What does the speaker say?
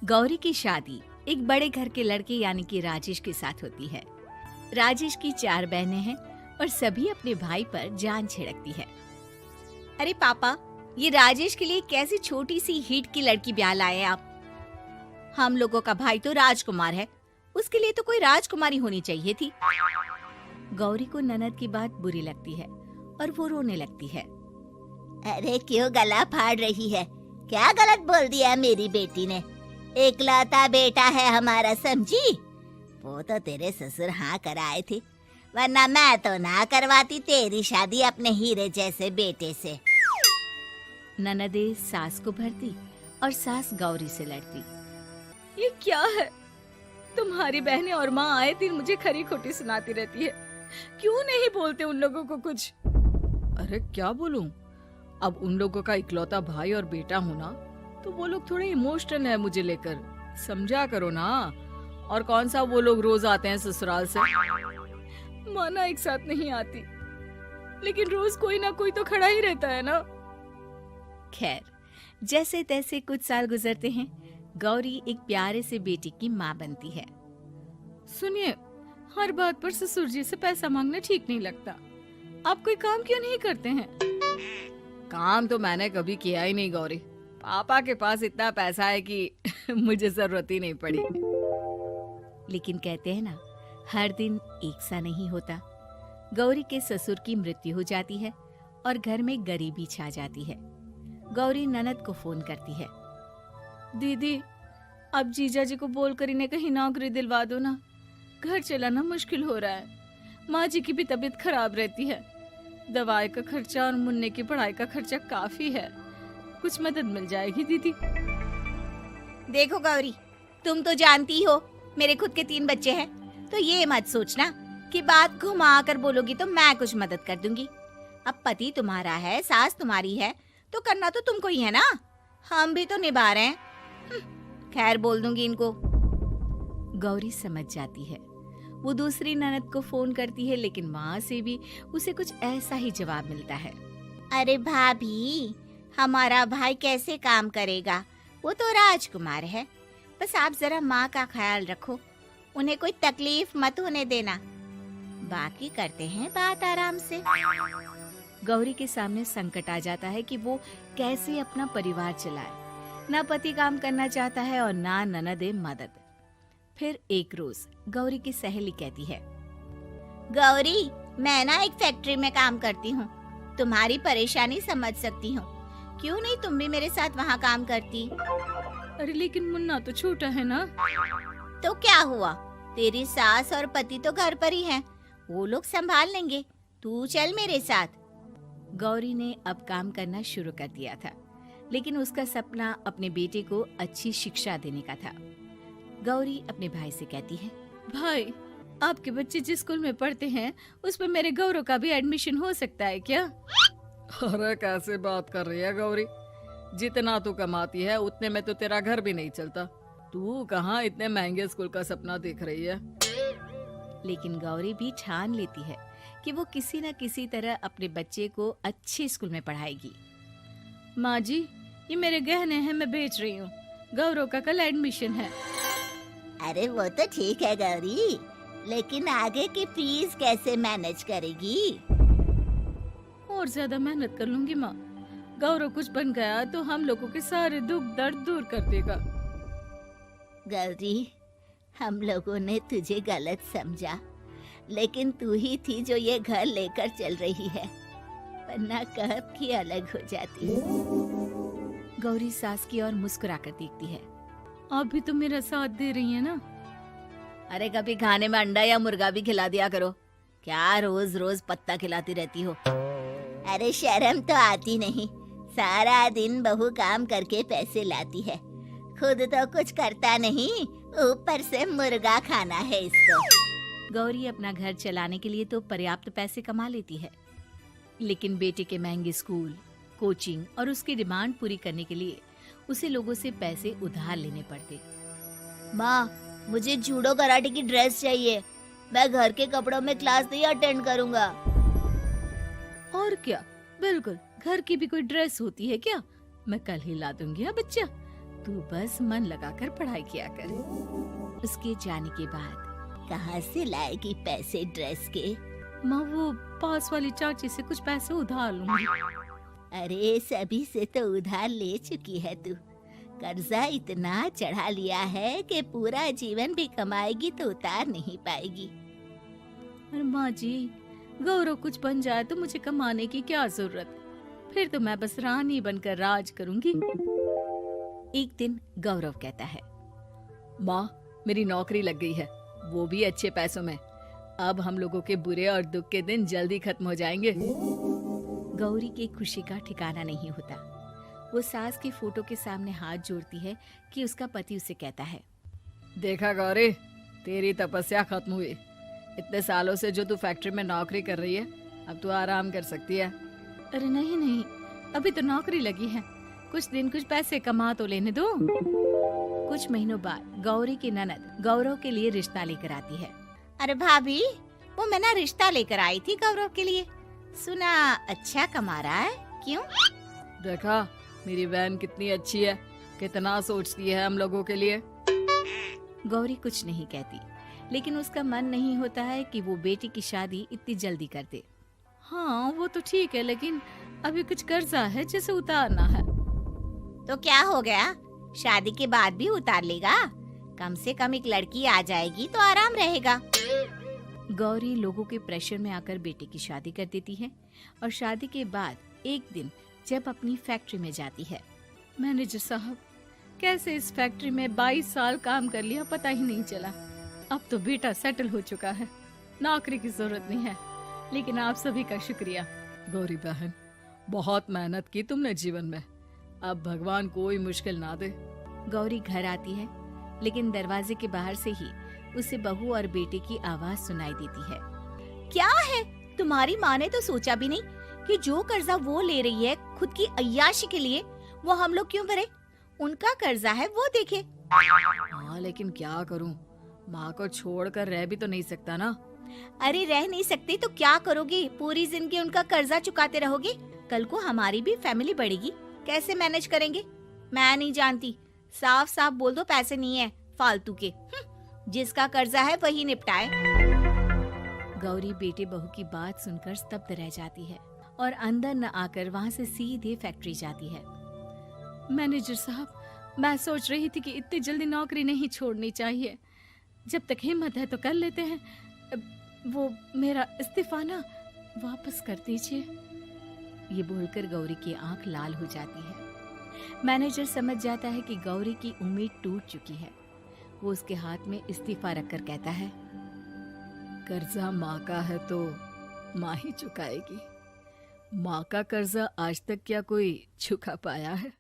गौरी की शादी एक बड़े घर के लड़के यानी कि राजेश के साथ होती है। राजेश की 4 बहनें हैं और सभी अपने भाई पर जान छिड़कती है। अरे पापा, ये राजेश के लिए कैसी छोटी सी हिट की लड़की ब्याह लाए आप? हम लोगों का भाई तो राजकुमार है, उसके लिए तो कोई राजकुमारी होनी चाहिए थी। गौरी को ननद की बात बुरी लगती है और वो रोने लगती है। अरे क्यों गला फाड़ रही है? क्या गलत बोल दिया मेरी बेटी ने? एकलौता बेटा है हमारा, समझी? वो तो तेरे ससुर हाँ कराए थे, वरना मैं तो ना करवाती तेरी शादी अपने हीरे जैसे बेटे से। ननदे सास को भरती और सास गौरी से लड़ती। ये क्या है? तुम्हारी बहनें और माँ आए दिन मुझे खरी खोटी सुनाती रहती है। क्यों नहीं बोलते उन लोगों को कुछ? अरे क्या बोलूं? अब उन लोगों का इकलौता भाई और बेटा होना, तो वो लोग थोड़े इमोशनल है मुझे लेकर, समझा करो ना। और कौन सा वो लोग रोज आते हैं ससुराल से? माना एक साथ नहीं आती, लेकिन रोज कोई ना कोई तो खड़ा ही रहता है ना। खैर, जैसे तैसे कुछ साल गुजरते हैं। गौरी एक प्यारे से बेटी की माँ बनती है। सुनिए, हर बात पर ससुर जी से पैसा मांगना ठीक नहीं लगता। आप कोई काम क्यों नहीं करते हैं? काम तो मैंने कभी किया ही नहीं गौरी। पापा के पास इतना पैसा है कि मुझे जरूरत ही नहीं पड़ी। लेकिन कहते हैं ना, हर दिन एक सा नहीं होता। गौरी के ससुर की मृत्यु हो जाती है और घर में गरीबी छा जाती है। गौरी ननद को फोन करती है। दीदी, अब जीजा जी को बोलकर इन्हें कहीं नौकरी दिलवा दो ना। घर चलाना मुश्किल हो रहा है। माँ जी की भी तबीयत खराब रहती है। दवाई का खर्चा और मुन्ने की पढ़ाई का खर्चा काफी है। कुछ मदद मिल जाएगी दीदी। देखो गौरी, तुम तो जानती हो मेरे खुद के 3 बच्चे हैं, तो ये मत सोचना कि बात घुमा कर बोलोगी तो मैं कुछ मदद कर दूंगी। अब पति तुम्हारा है, सास तुम्हारी है, तो करना तो तुमको ही है ना। हम भी तो निभा रहे हैं। खैर, बोल दूंगी इनको। गौरी समझ जाती है। वो दूसरी ननद को फोन करती है, लेकिन वहाँ से भी उसे कुछ ऐसा ही जवाब मिलता है। अरे भाभी, हमारा भाई कैसे काम करेगा? वो तो राजकुमार है। बस आप जरा माँ का ख्याल रखो, उन्हें कोई तकलीफ मत होने देना। बाकी करते हैं बात आराम से। गौरी के सामने संकट आ जाता है कि वो कैसे अपना परिवार चलाए। ना पति काम करना चाहता है और ना ननदे मदद। फिर एक रोज गौरी की सहेली कहती है, गौरी, मैं ना एक फैक्ट्री में काम करती हूँ, तुम्हारी परेशानी समझ सकती हूँ। क्यों नहीं तुम भी मेरे साथ वहाँ काम करती? अरे लेकिन मुन्ना तो छोटा है ना। तो क्या हुआ, तेरी सास और पति तो घर पर ही हैं, वो लोग संभाल लेंगे। तू चल मेरे साथ। गौरी ने अब काम करना शुरू कर दिया था, लेकिन उसका सपना अपने बेटे को अच्छी शिक्षा देने का था। गौरी अपने भाई से कहती है, भाई, आपके बच्चे जिस स्कूल में पढ़ते हैं उस पर मेरे गौरव का भी एडमिशन हो सकता है क्या? अरे कैसे बात कर रही है गौरी? जितना तू कमाती है उतने में तो तेरा घर भी नहीं चलता। तू कहाँ इतने महंगे स्कूल का सपना देख रही है? लेकिन गौरी भी ठान लेती है कि वो किसी न किसी तरह अपने बच्चे को अच्छे स्कूल में पढ़ाएगी। माँ जी, ये मेरे गहने हैं, मैं बेच रही हूँ। गौरव का कल एडमिशन है। अरे वो तो ठीक है गौरी, लेकिन आगे की फीस कैसे मैनेज करेगी? और ज्यादा मेहनत कर लूंगी माँ। गौरव कुछ बन गया तो हम लोगों के सारे दुख दर्द दूर कर देगा। गौरी, हम लोगों ने तुझे गलत समझा, लेकिन तू ही थी जो ये घर लेकर चल रही है, वरना कब की अलग हो जाती। गौरी सास की ओर मुस्कुराकर देखती है। आप भी तो मेरा साथ दे रही हैं ना। अरे कभी खाने में अंडा या मुर्गा भी खिला दिया करो। क्या रोज रोज पत्ता खिलाती रहती हो? अरे शर्म तो आती नहीं, सारा दिन बहू काम करके पैसे लाती है, खुद तो कुछ करता नहीं, ऊपर से मुर्गा खाना है इसको। गौरी अपना घर चलाने के लिए तो पर्याप्त पैसे कमा लेती है, लेकिन बेटे के महंगे स्कूल, कोचिंग और उसकी डिमांड पूरी करने के लिए उसे लोगों से पैसे उधार लेने पड़ते। माँ, मुझे जूडो कराटे की ड्रेस चाहिए, मैं घर के कपड़ों में क्लास नहीं अटेंड करूँगा। और क्या, बिल्कुल, घर की भी कोई ड्रेस होती है क्या? मैं कल ही ला दूंगी। हाँ बच्चा, तू बस मन लगाकर पढ़ाई किया कर। उसके जाने के बाद कहाँ से लाएगी पैसे ड्रेस के? माँ वो पास वाली चाची से कुछ पैसे उधार लूंगी। अरे सभी से तो उधार ले चुकी है तू। कर्जा इतना चढ़ा लिया है कि पूरा जीवन भी कमाएगी तो उतार नहीं पाएगी। अरे माँ जी, गौरव कुछ बन जाए तो मुझे कमाने की क्या जरूरत, फिर तो मैं बस रानी बनकर राज करूंगी। एक दिन गौरव कहता है, माँ मेरी नौकरी लग गई है, वो भी अच्छे पैसों में। अब हम लोगों के बुरे और दुख के दिन जल्दी खत्म हो जाएंगे। गौरी की खुशी का ठिकाना नहीं होता। वो सास की फोटो के सामने हाथ जोड़ती है कि उसका पति उसे कहता है, देखा गौरी, तेरी तपस्या खत्म हुई। इतने सालों से जो तू फैक्ट्री में नौकरी कर रही है, अब तू आराम कर सकती है। अरे नहीं नहीं, अभी तो नौकरी लगी है, कुछ दिन कुछ पैसे कमा तो लेने दो। कुछ महीनों बाद गौरी की ननद गौरव के लिए रिश्ता लेकर आती है। अरे भाभी, वो मैं ना रिश्ता लेकर आई थी गौरव के लिए, सुना अच्छा कमा रहा है। क्यों? देखा मेरी बहन कितनी अच्छी है, कितना सोचती है हम लोगों के लिए। गौरी कुछ नहीं कहती, लेकिन उसका मन नहीं होता है कि वो बेटी की शादी इतनी जल्दी कर दे। हाँ वो तो ठीक है, लेकिन अभी कुछ कर्जा है जिसे उतारना है। तो क्या हो गया, शादी के बाद भी उतार लेगा। कम से कम एक लड़की आ जाएगी तो आराम रहेगा। गौरी लोगों के प्रेशर में आकर बेटे की शादी कर देती है और शादी के बाद एक दिन जब अपनी फैक्ट्री में जाती है, मैनेजर साहब, कैसे इस फैक्ट्री में 22 साल काम कर लिया पता ही नहीं चला। अब तो बेटा सेटल हो चुका है, नौकरी की जरूरत नहीं है। लेकिन आप सभी का शुक्रिया। गौरी बहन, बहुत मेहनत की तुमने जीवन में, अब भगवान कोई मुश्किल ना दे। गौरी घर आती है, लेकिन दरवाजे के बाहर से ही उसे बहू और बेटे की आवाज सुनाई देती है। क्या है, तुम्हारी माँ ने तो सोचा भी नहीं कि जो कर्जा वो ले रही है खुद की अय्याशी के लिए, वो हम लोग क्यों भरे? उनका कर्जा है वो देखे। हाँ लेकिन क्या करूँ, माँ को छोड़कर रह भी तो नहीं सकता ना। अरे रह नहीं सकते तो क्या करोगे? पूरी जिंदगी उनका कर्जा चुकाते रहोगे? कल को हमारी भी फैमिली बढ़ेगी, कैसे मैनेज करेंगे? मैं नहीं जानती, साफ साफ बोल दो पैसे नहीं है फालतू के। जिसका कर्जा है वही निपटाए। गौरी बेटे बहू की बात सुनकर स्तब्ध रह जाती है और अंदर न आकर वहाँ से सीधे फैक्ट्री जाती है। मैनेजर साहब, मैं सोच रही थी कि इतनी जल्दी नौकरी नहीं छोड़नी चाहिए, जब तक हिम्मत है तो कर लेते हैं। वो मेरा इस्तीफा ना वापस कर दीजिए। ये बोलकर गौरी की आंख लाल हो जाती है। मैनेजर समझ जाता है कि गौरी की उम्मीद टूट चुकी है। वो उसके हाथ में इस्तीफा रखकर कहता है, कर्जा माँ का है तो माँ ही चुकाएगी। माँ का कर्जा आज तक क्या कोई चुका पाया है?